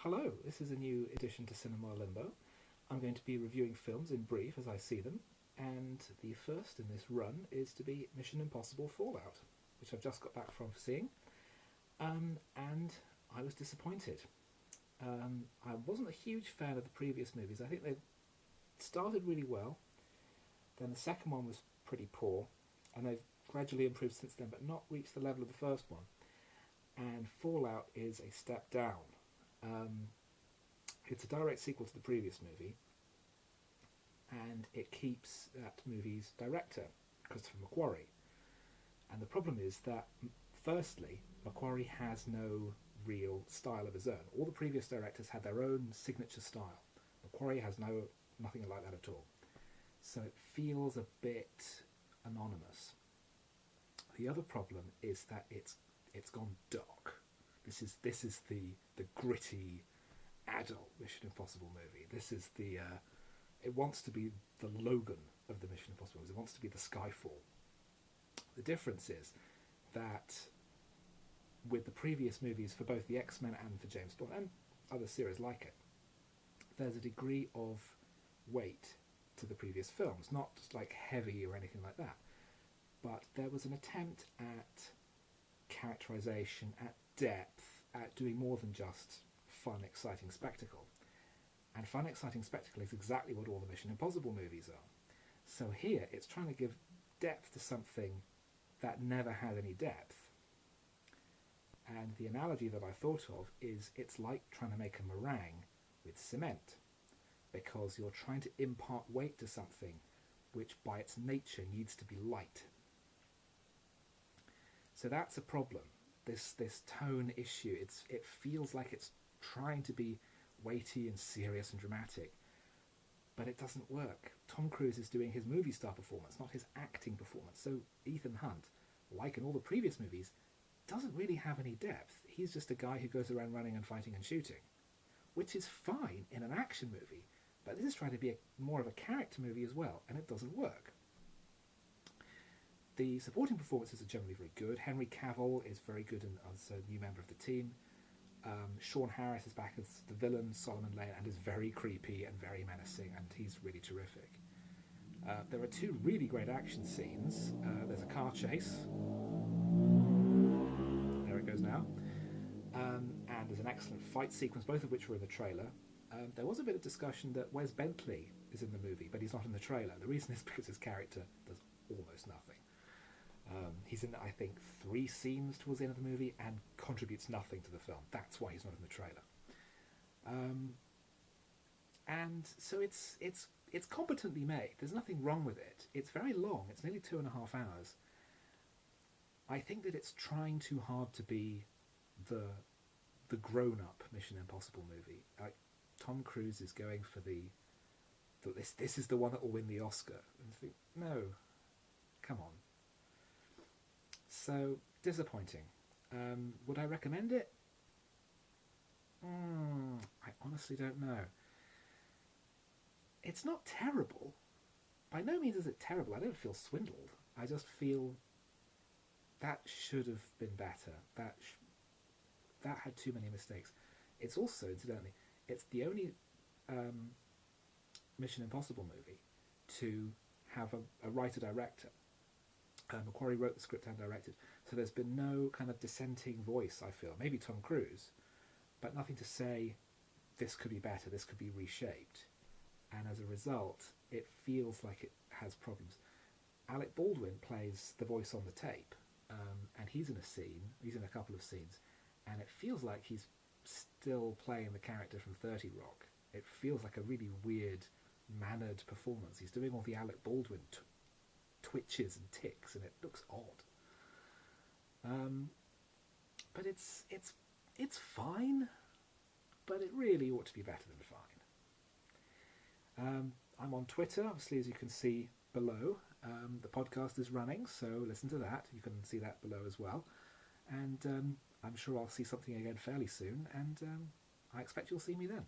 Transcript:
Hello, this is a new addition to Cinema Limbo. I'm going to be reviewing films in brief as I see them, and the first in this run is to be Mission Impossible Fallout, which I've just got back from seeing, and I was disappointed. I wasn't a huge fan of the previous movies. I think they started really well, then the second one was pretty poor, and they've gradually improved since then, but not reached the level of the first one. And Fallout is a step down. Um, it's a direct sequel to the previous movie, and it keeps that movie's director, Christopher McQuarrie. And the problem is that, firstly, McQuarrie has no real style of his own. All the previous directors had their own signature style. McQuarrie has nothing like that at all. So it feels a bit anonymous. The other problem is that it's gone dark. This is the gritty adult Mission Impossible movie. This is it wants to be the Logan of the Mission Impossible movies. It wants to be the Skyfall. The difference is that with the previous movies for both the X-Men and for James Bond and other series like it, there's a degree of weight to the previous films, not just like heavy or anything like that, but there was an attempt at characterization, at depth, at doing more than just fun, exciting spectacle. And fun, exciting spectacle is exactly what all the Mission Impossible movies are. So here, it's trying to give depth to something that never had any depth. And the analogy that I thought of is it's like trying to make a meringue with cement, because you're trying to impart weight to something which by its nature needs to be light. So that's a problem. This tone issue, it feels like it's trying to be weighty and serious and dramatic, but it doesn't work. Tom Cruise is doing his movie star performance, not his acting performance. So Ethan Hunt, like in all the previous movies, doesn't really have any depth. He's just a guy who goes around running and fighting and shooting, which is fine in an action movie, but this is trying to be more of a character movie as well, and it doesn't work. The supporting performances are generally very good. Henry Cavill is very good as a new member of the team. Sean Harris is back as the villain, Solomon Lane, and is very creepy and very menacing, and he's really terrific. There are two really great action scenes. There's a car chase. There it goes now. And there's an excellent fight sequence, both of which were in the trailer. There was a bit of discussion that Wes Bentley is in the movie, but he's not in the trailer. The reason is because his character does almost nothing. He's in, I think, 3 scenes towards the end of the movie and contributes nothing to the film. That's why he's not in the trailer. And so it's competently made. There's nothing wrong with it. It's very long. It's nearly 2.5 hours. I think that it's trying too hard to be the grown-up Mission Impossible movie. Like, Tom Cruise is going for this is the one that will win the Oscar. And I think, no, come on. So, disappointing. Would I recommend it? I honestly don't know. It's not terrible. By no means is it terrible. I don't feel swindled. I just feel that should have been better. That had too many mistakes. It's also, incidentally, it's the only Mission Impossible movie to have a writer-director. McQuarrie wrote the script and directed, so there's been no kind of dissenting voice, I feel. Maybe Tom Cruise, but nothing to say, this could be better, this could be reshaped. And as a result, it feels like it has problems. Alec Baldwin plays the voice on the tape, and he's in a couple of scenes, and it feels like he's still playing the character from 30 Rock. It feels like a really weird, mannered performance. He's doing all the Alec Baldwin twitches and ticks, and it looks odd. But it's fine, but it really ought to be better than fine. I'm on Twitter, obviously, as you can see below. The podcast is running, so listen to that. You can see that below as well. And I'm sure I'll see something again fairly soon, and I expect you'll see me then.